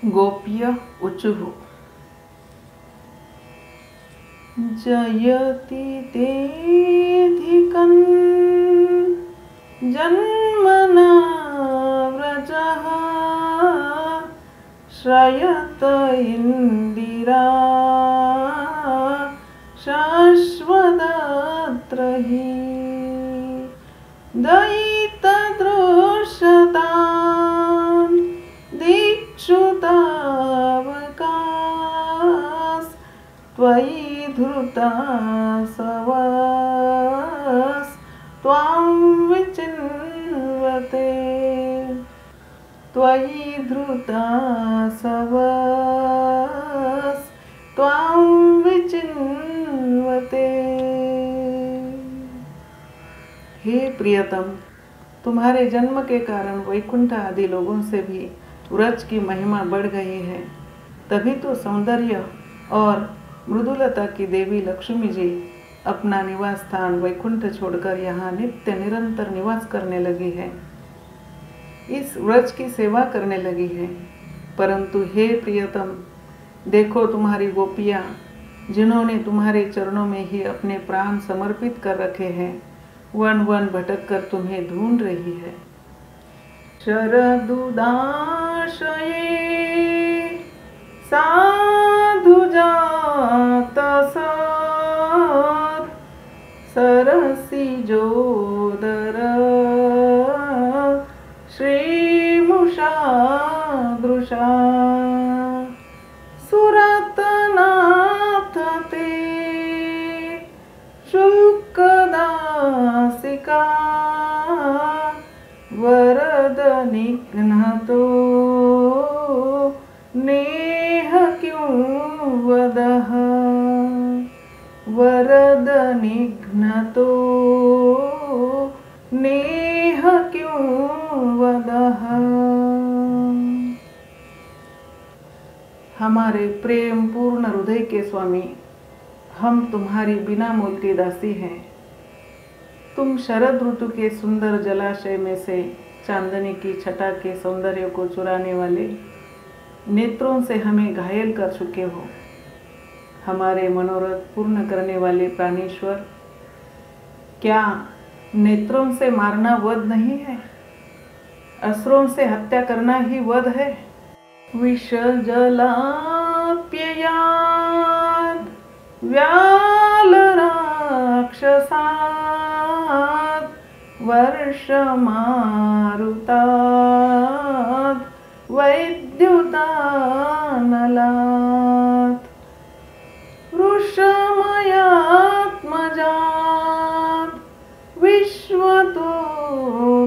गोप्य ऊचुः जयति तेऽधिकं जन्मना व्रजः श्रयत इंदिरा शाश्वतत्र हि दयितदृश्यतां दीक्षुतावकाश त्वयि धृता सवस त्वां विचिन्वते त्वयि धृता सवस त्वां विचिन्वते। हे प्रियतम, तुम्हारे जन्म के कारण वैकुंठ आदि लोगों से भी व्रज की महिमा बढ़ गई है। तभी तो सौंदर्य और मृदुलता की देवी लक्ष्मी जी अपना निवास स्थान वैकुंठ छोड़कर यहाँ नित्य निरंतर निवास करने लगी है, इस व्रज की सेवा करने लगी है। परंतु हे प्रियतम, देखो तुम्हारी गोपियाँ जिन्होंने तुम्हारे चरणों में ही अपने प्राण समर्पित कर रखे हैं, वन वन भटक कर तुम्हें ढूंढ रही है। शरदुदाशये साधुजातसत् सरसिजोदर श्रीमुषादृशा सुरतनाथ ते शुल्कदासिका वरद निघ्नतो नेह क्यों वदः वरद निघ्नतो नेह क्यों वदः। हमारे प्रेम पूर्ण हृदय के स्वामी, हम तुम्हारी बिना मूल की दासी हैं। तुम शरद ऋतु के सुंदर जलाशय में से चांदनी की छटा के सौंदर्य को चुराने वाले नेत्रों से हमें घायल कर चुके हो। हमारे मनोरथ पूर्ण करने वाले प्राणेश्वर, क्या नेत्रों से मारना वध नहीं है? असुरों से हत्या करना ही वध है। विष जलाप्ययाद व्याल राक्षसात् वर्षमारुतात् वैद्युतानलात् वृषमयात्मजात् विश्वतो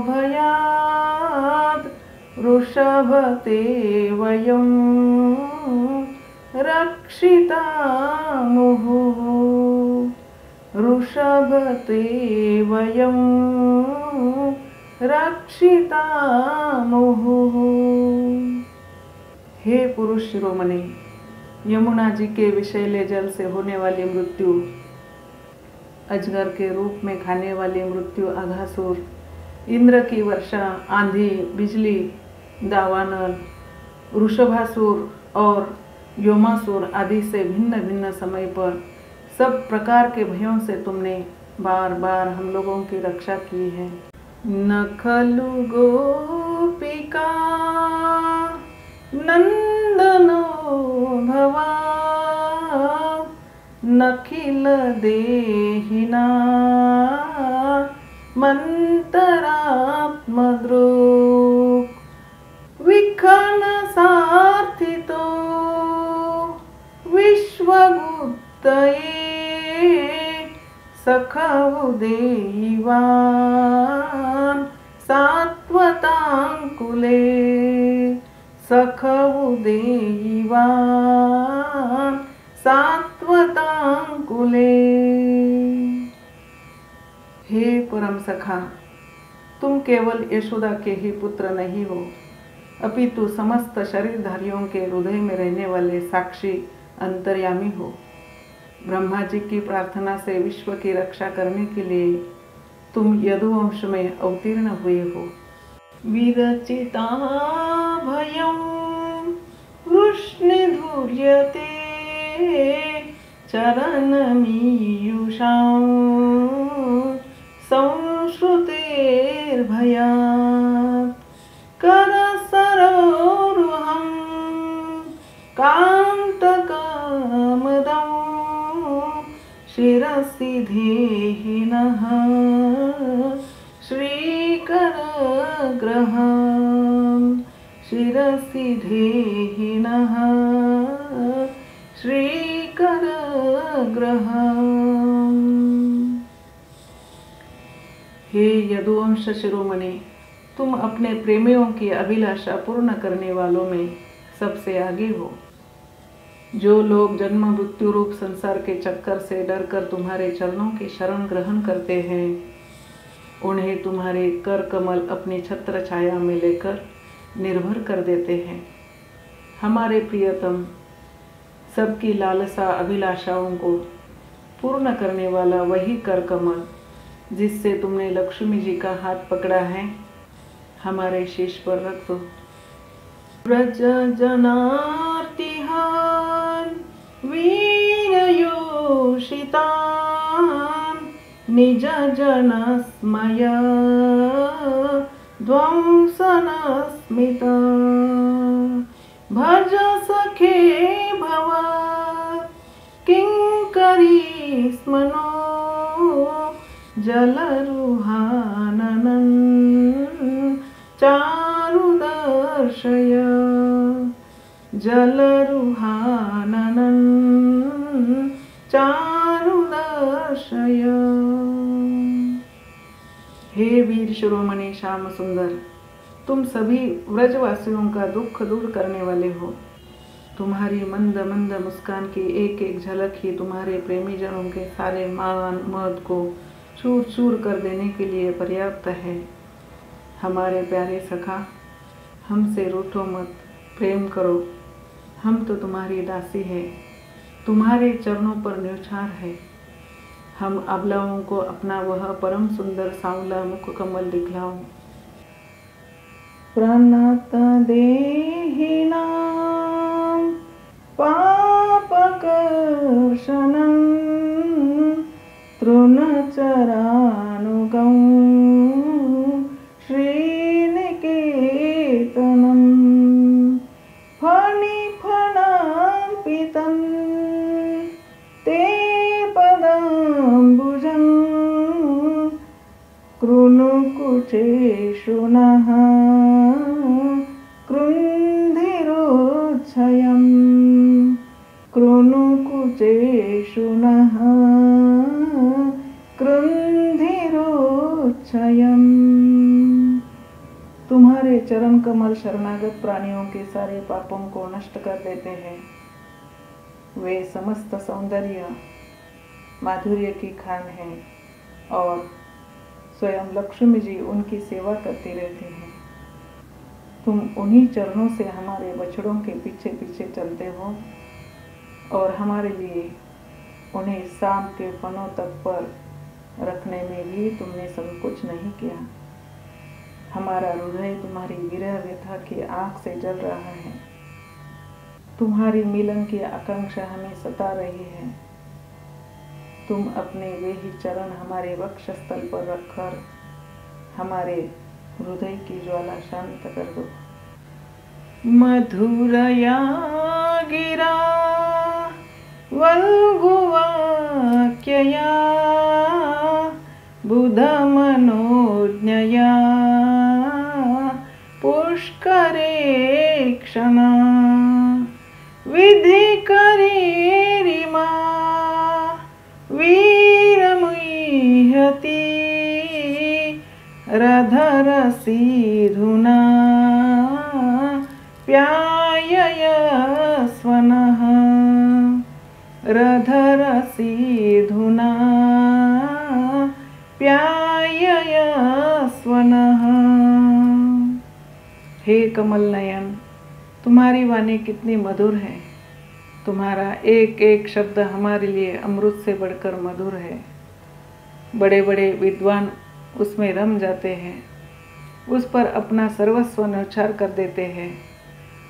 भयात् वृषभते वयं रक्षितामुः वृषभते वयं रक्षितामुः। हे पुरुष शिरोमणि, यमुना जी के विषैले जल से होने वाली मृत्यु, अजगर के रूप में खाने वाली मृत्यु अघासुर, इंद्र की वर्षा, आंधी, बिजली, दावानल, वृषभासुर और योमासुर आदि से भिन्न भिन्न समय पर सब प्रकार के भयों से तुमने बार बार हम लोगों की रक्षा की है। न खलु गोपिका नंदनो भवा नखिल देहिना मंतरात्मद्रुक् विखन सार्थितो विश्वगुप्तये सखवु देवान् सात्वतांकुले सखवु देवान् सात्वतांकुले। हे परम सखा, तुम केवल यशोदा के ही पुत्र नहीं हो, अपितु समस्त शरीरधारियों के हृदय में रहने वाले साक्षी अंतर्यामी हो। ब्रह्मा जी की प्रार्थना से विश्व की रक्षा करने के लिए तुम यदुवंश में अवतीर्ण हुए हो। विरचिता भयं तुल्यते चरणमीयुषां संश्रुतेर्भयात् करसरोरुहं कान्तकामदं शिरसि धेहिनः श्रीकरग्रहं शिरसि धेहिनः श्रीकरग्रहम्। हे यदुवंश शिरोमणि, तुम अपने प्रेमियों की अभिलाषा पूर्ण करने वालों में सबसे आगे हो। जो लोग जन्म मृत्यु रूप संसार के चक्कर से डरकर तुम्हारे चरणों की शरण ग्रहण करते हैं, उन्हें तुम्हारे कर कमल अपनी छत्र छाया में लेकर निर्भर कर देते हैं। हमारे प्रियतम, सबकी लालसा अभिलाषाओं को पूर्ण करने वाला वही कर कमल जिससे तुमने लक्ष्मी जी का हाथ पकड़ा है, हमारे शीश पर रख दो। व्रज जनार्तिहान वीरयोषितान निज जनस्मय ध्वंसनस्मिता भज सखे भव किंकरी स्मनो जलरुहाननं चारुदर्शय जलरुहाननं चारुदर्शय। हे वीर शिरोमणि श्याम सुंदर, तुम सभी व्रजवासियों का दुख दूर करने वाले हो। तुम्हारी मंद मंद मुस्कान की एक एक झलक ही तुम्हारे प्रेमी जनों के सारे मान मद को चूर चूर कर देने के लिए पर्याप्त है। हमारे प्यारे सखा, हमसे रूठो मत, प्रेम करो। हम तो तुम्हारी दासी है, तुम्हारे चरणों पर न्योछावर है। हम अबलाओं को अपना वह परम सुंदर सांवला मुख कमल दिखलाओ। प्रणत देहिनां पापकर्षणं तृणचरानुगं श्रीनिकेतनं फणिफणार्पितं ते पदाम्बुजं कृणुकुचेषु नः कृन्धिरोच्छयं कृणुकुचेषु नः कृन्धिरोच्छयम्। तुम्हारे चरण कमल शरणागत प्राणियों के सारे पापों को नष्ट कर देते हैं। वे समस्त सौंदर्य माधुर्य की खान हैं और स्वयं लक्ष्मी जी उनकी सेवा करती रहती हैं। तुम उन्हीं चरणों से हमारे बछड़ों के पीछे पीछे चलते हो और हमारे लिए उन्हें शाम के फनों तक पर रखने में भी तुमने संकोच नहीं किया। हमारा हृदय तुम्हारी विरह व्यथा की आग से जल रहा है। तुम्हारी मिलन की आकांक्षा हमें सता रही है। तुम अपने वे ही चरण हमारे वक्षस्थल पर रखकर हमारे हृदय की ज्वाला शांत कर दो। मधुरया गिरा वल्गुवाक्यया बुधमनोज्ञया पुष्करे क्षणा विधिकरीरिमा वीरमुह्यति रधरसीधुना प्याययस्वनः रधरसीधुना प्याययस्वनः। हे कमल नयन, तुम्हारी वाणी कितनी मधुर है। तुम्हारा एक एक शब्द हमारे लिए अमृत से बढ़कर मधुर है। बड़े बड़े विद्वान उसमें रम जाते हैं, उस पर अपना सर्वस्व न्यौछावर कर देते हैं।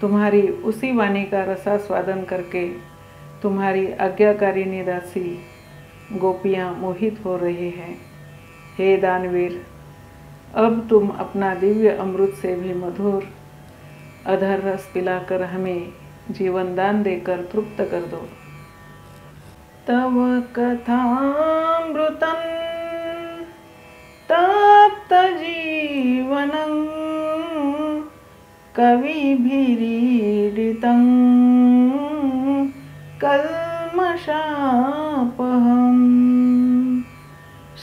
तुम्हारी उसी वाणी का रसास्वादन करके तुम्हारी आज्ञाकारिणी दासी गोपियाँ मोहित हो रही हैं। हे दानवीर, अब तुम अपना दिव्य अमृत से भी मधुर अधर रस पिलाकर हमें जीवन दान देकर तृप्त कर दो। तव कथामृतं तप्त जीवनं कविभिरीडितं कल्मषापहम्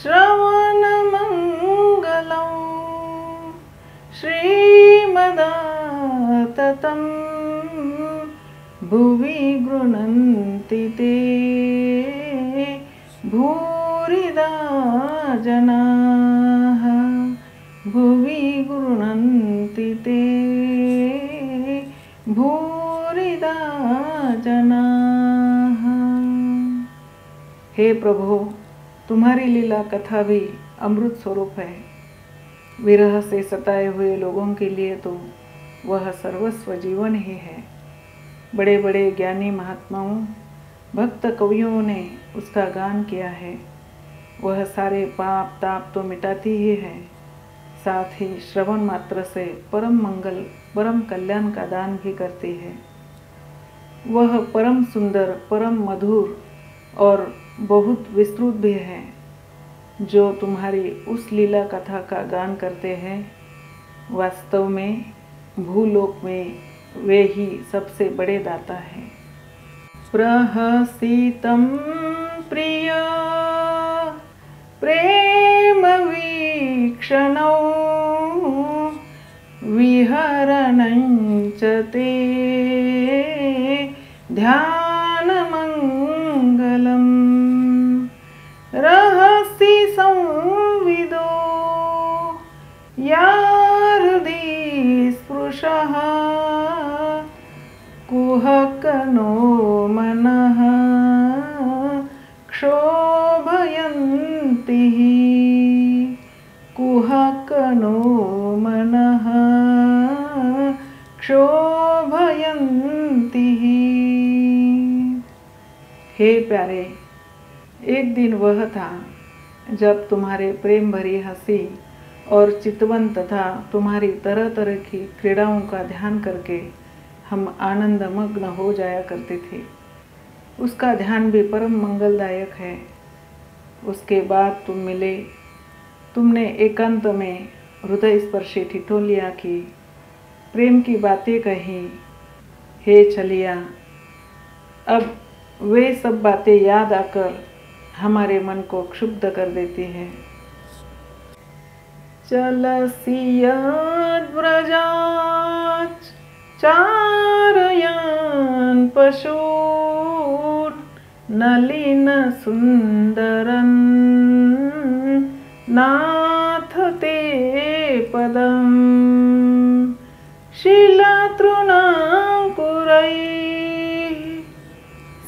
श्रवणमङ्गलं श्रीमदाततं भुवि गृह्णन्ति ते भूरिदा जनाः भुवि गृह्णन्ति ते भूरिदा जनाः। हे प्रभु, तुम्हारी लीला कथा भी अमृत स्वरूप है। विरह से सताए हुए लोगों के लिए तो वह सर्वस्व जीवन ही है। बड़े बड़े ज्ञानी महात्माओं, भक्त कवियों ने उसका गान किया है। वह सारे पाप ताप तो मिटाती ही है, साथ ही श्रवण मात्र से परम मंगल परम कल्याण का दान भी करती है। वह परम सुंदर परम मधुर और बहुत विस्तृत भी है। जो तुम्हारी उस लीला कथा का गान करते हैं, वास्तव में भूलोक में वे ही सबसे बड़े दाता हैं। प्रहसितं प्रिय प्रेम वीक्षणौ विहरणं च ते ध्यानमङ्गलम् रहसि संविदो या हृदि स्पृशः कुहकनो मनः क्षोभयन्ति कुहकनो मनः क्षोभयन्ति। हे प्यारे, एक दिन वह था जब तुम्हारे प्रेम भरी हंसी और चितवन तथा तुम्हारी तरह तरह की क्रीड़ाओं का ध्यान करके हम आनंदमग्न हो जाया करते थे। उसका ध्यान भी परम मंगलदायक है। उसके बाद तुम मिले, तुमने एकांत में हृदय स्पर्शी ठिठोलिया की, प्रेम की बातें कही। हे छलिया, अब वे सब बातें याद आकर हमारे मन को क्षुब्ध कर देती है। चलसि यद्व्रजात् चारयन् पशून् नलिन सुन्दरन् नाथ ते पदम् शिलातृणाङ्कुरैः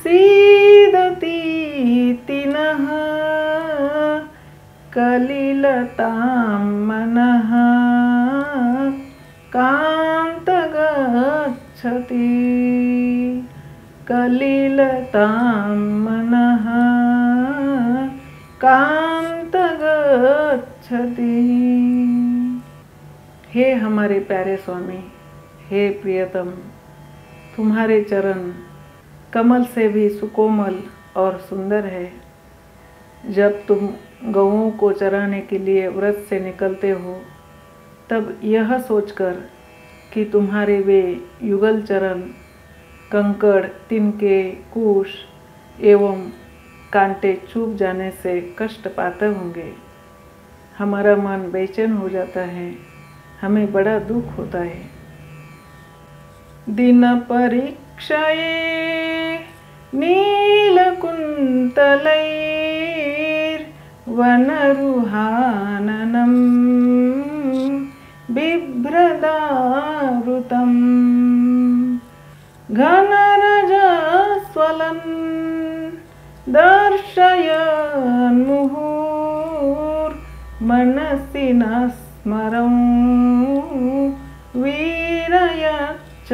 सीदतीति नः कलिलतां मनः कान्तगच्छति कलिलतां मनः कान्तगच्छति। हे हमारे प्यारे स्वामी, हे प्रियतम, तुम्हारे चरण कमल से भी सुकोमल और सुंदर है। जब तुम गौओं को चराने के लिए व्रत से निकलते हो, तब यह सोचकर कि तुम्हारे वे युगल चरण कंकड़, तिनके, कुश एवं कांटे चुभ जाने से कष्ट पाते होंगे, हमारा मन बेचैन हो जाता है, हमें बड़ा दुख होता है। दिन परीक्षये नीलकुन्तलैर्वनरुहाननं बिभ्रदावृतं घनरजस्वलन् दर्शयन् मुहुर्मनसि न स्मरं वीरयच्छति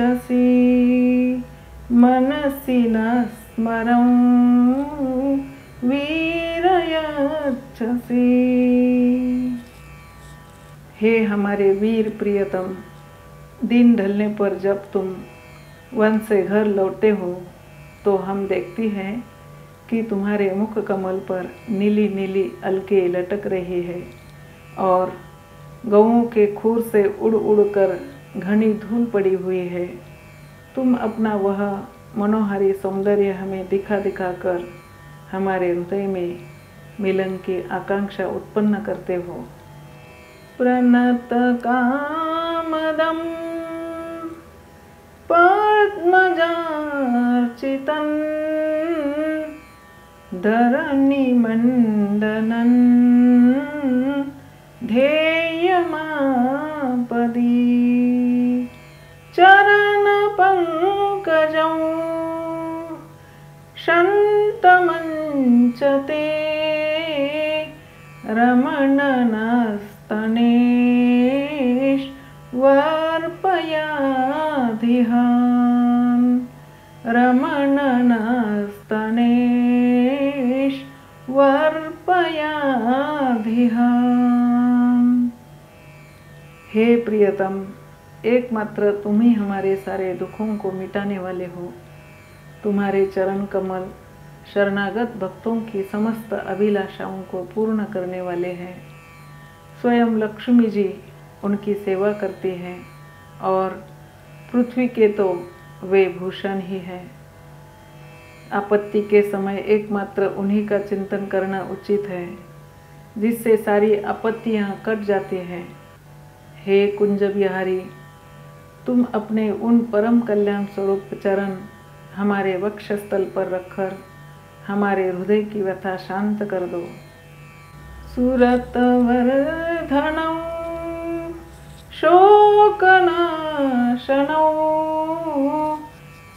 मनसि न स्मरं वीरयच्छसि। हे हमारे वीर प्रियतम, दिन ढलने पर जब तुम वन से घर लौटे हो तो हम देखती हैं कि तुम्हारे मुख कमल पर नीली नीली अलके लटक रही है और गौओं के खुर से उड़ उड़ कर घनी धूल पड़ी हुई है। तुम अपना वह मनोहारी सौंदर्य हमें दिखा दिखा कर हमारे हृदय में मिलन की आकांक्षा उत्पन्न करते हो। प्रणत कामदं पद्मजार्चितं धरणिमण्डनं ध्येयमापदि चरणपङ्कजं शन्तमञ्चते रमणनस्तनेष्वर्पयाधिहान् रमणनस्तनेष्वर्पयाधिहान्। हे प्रियतम, एकमात्र तुम ही हमारे सारे दुखों को मिटाने वाले हो। तुम्हारे चरण कमल शरणागत भक्तों की समस्त अभिलाषाओं को पूर्ण करने वाले हैं। स्वयं लक्ष्मी जी उनकी सेवा करती हैं और पृथ्वी के तो वे भूषण ही हैं। आपत्ति के समय एकमात्र उन्हीं का चिंतन करना उचित है, जिससे सारी आपत्तियां कट जाती हैं। हे कुंज बिहारी, तुम अपने उन परम कल्याण स्वरूप चरण हमारे वक्षस्थल पर रखकर हमारे हृदय की व्यथा शांत कर दो। सुरतवर्धनौ शोकनाशनौ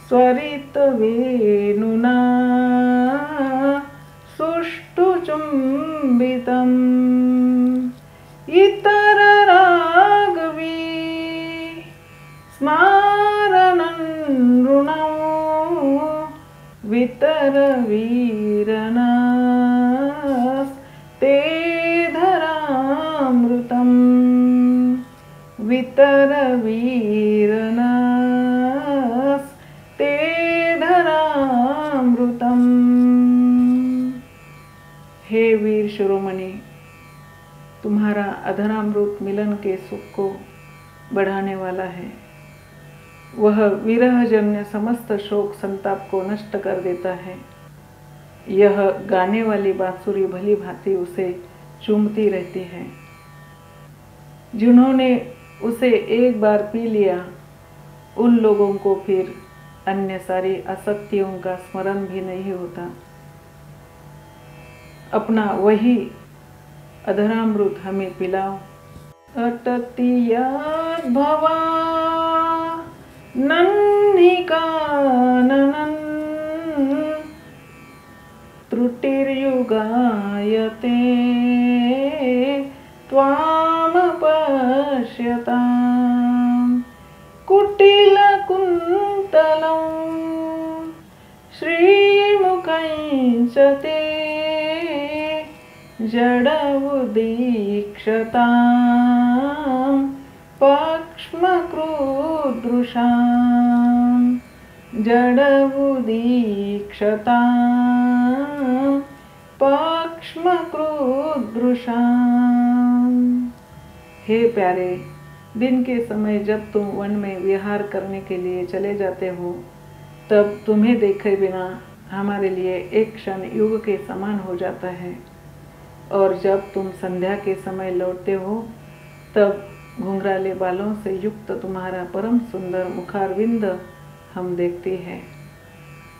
स्वरितवेणुना सुष्ठुचुम्बितम् इतररागवी स्मारणं नृणौ वितरवीरनास्ते धरामृतम् वितरवीरनास्ते धरामृतम्। हे वीर शिरोमणि, तुम्हारा अधरामृत मिलन के सुख को बढ़ाने वाला है। वह विरहजन्य समस्त शोक संताप को नष्ट कर देता है। यह गाने वाली बांसुरी भली भांति उसे चूमती रहती है। जिन्होंने उसे एक बार पी लिया, उन लोगों को फिर अन्य सारी असत्यों का स्मरण भी नहीं होता। अपना वही अधरामृत हमें पिलाओ। अटति याद भवा नन्हिकाननं त्रुटिर्युगायते त्वामपश्यताम् कुटिलकुन्तलं श्रीमुखं च ते जडमुदीक्षतां पक्ष्मकृदृशां जडमुदीक्षतां पक्ष्मकृदृशां। हे प्यारे, दिन के समय जब तुम वन में विहार करने के लिए चले जाते हो, तब तुम्हें देखे बिना हमारे लिए एक क्षण युग के समान हो जाता है, और जब तुम संध्या के समय लौटते हो तब घुंघराले बालों से युक्त तुम्हारा परम सुंदर मुखारविंद हम देखते हैं।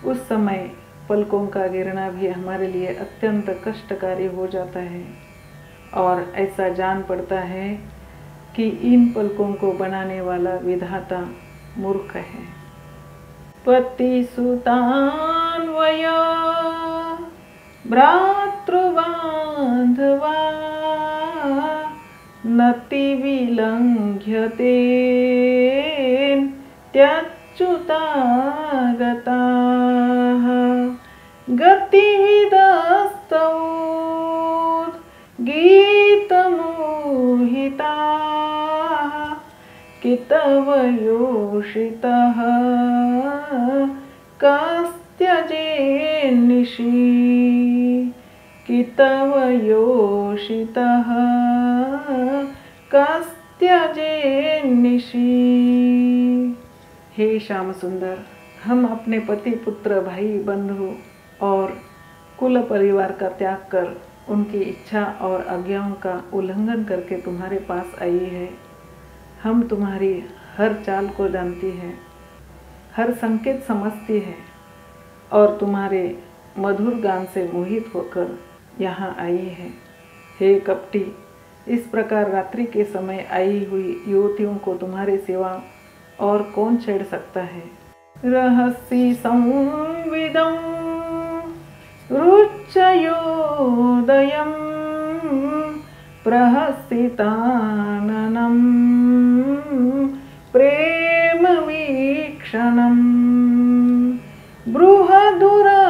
उस समय पलकों का गिरना भी हमारे लिए अत्यंत कष्टकारी हो जाता है, और ऐसा जान पड़ता है कि इन पलकों को बनाने वाला विधाता मूर्ख है। पतिसुतान्वय भ्रातृबान्धवा नति विलङ्घ्यते त्यच्युतागताः गतिविदस्तव गीतमोहिताः कितवयोषितः कस्त्यजेन्निशि कितवयोषितः कस्त्यजेन्निशि। हे श्याम सुंदर, हम अपने पति पुत्र भाई बंधु और कुल परिवार का त्याग कर उनकी इच्छा और आज्ञाओं का उल्लंघन करके तुम्हारे पास आई है। हम तुम्हारी हर चाल को जानती है, हर संकेत समझती है और तुम्हारे मधुर गान से मोहित होकर यहाँ आई है। हे कपटी, इस प्रकार रात्रि के समय आई हुई युवतियों को तुम्हारे सिवा और कौन छेड़ सकता है। रहस्य संविदं रुच्चयोदयं प्रहसिताननं प्रेम वीक्षणं बृहदुराष्ट्रियो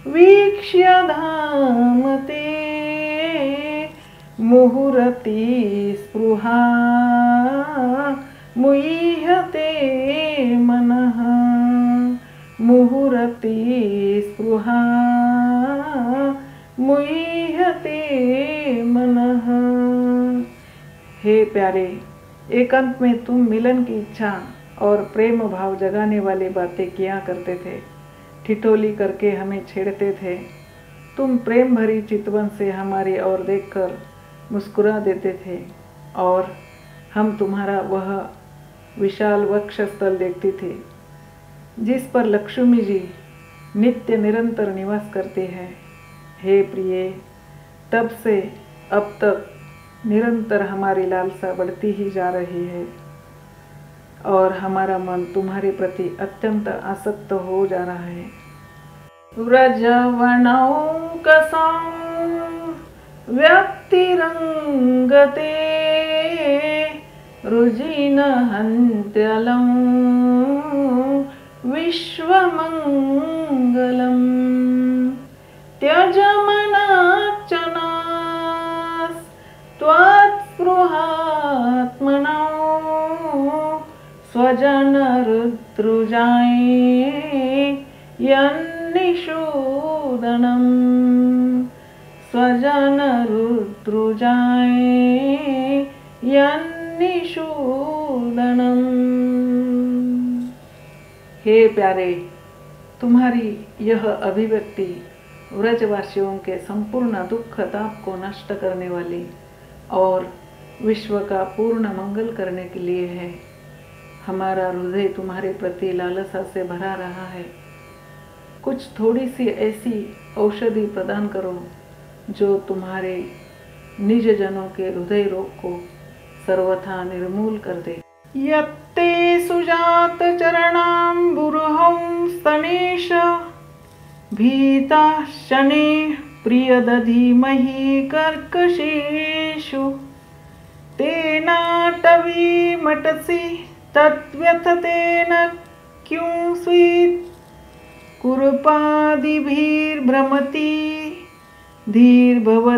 वीक्ष्य धामते मुहुरति स्पृहा मुह्यते मनः मुहुरति स्पृहा मुह्यते मनः। हे प्यारे, एकांत में तुम मिलन की इच्छा और प्रेम भाव जगाने वाली बातें किया करते थे, ठिठोली करके हमें छेड़ते थे। तुम प्रेम भरी चितवन से हमारी ओर देखकर मुस्कुरा देते थे और हम तुम्हारा वह विशाल वक्षस्थल देखते थे जिस पर लक्ष्मी जी नित्य निरंतर निवास करते हैं। हे प्रिय, तब से अब तक निरंतर हमारी लालसा बढ़ती ही जा रही है और हमारा मन तुम्हारे प्रति अत्यंत आसक्त हो जा रहा है। व्रजवनौकसां व्यक्तिरंगते रुजिनहन्त्यलं विश्वमंगलम् त्यजमनार्चनास् त्वात्स्पृहात्मनो स्वजनरुद्रुजाय यन्निषूदनम् स्वजनरुद्रुजाय यन्निषूदनम्। हे प्यारे, तुम्हारी यह अभिव्यक्ति व्रजवासियों के संपूर्ण दुख ताप को नष्ट करने वाली और विश्व का पूर्ण मंगल करने के लिए है। हमारा हृदय तुम्हारे प्रति लालसा से भरा रहा है। कुछ थोड़ी सी ऐसी औषधि प्रदान करो जो तुम्हारे निज जनों के हृदय रोग को सर्वथा निर्मूल कर दे। यत्ते सुजात चरणाम्बुरुहं स्तनेश भीता शने प्रियदधीमहि कर्कशेषु तेनाटवीमटसि तद्व्यथतेन क्यों स्वीत् कुरुपादिभिर्भ्रमति धीर्भवदायुषान्नः।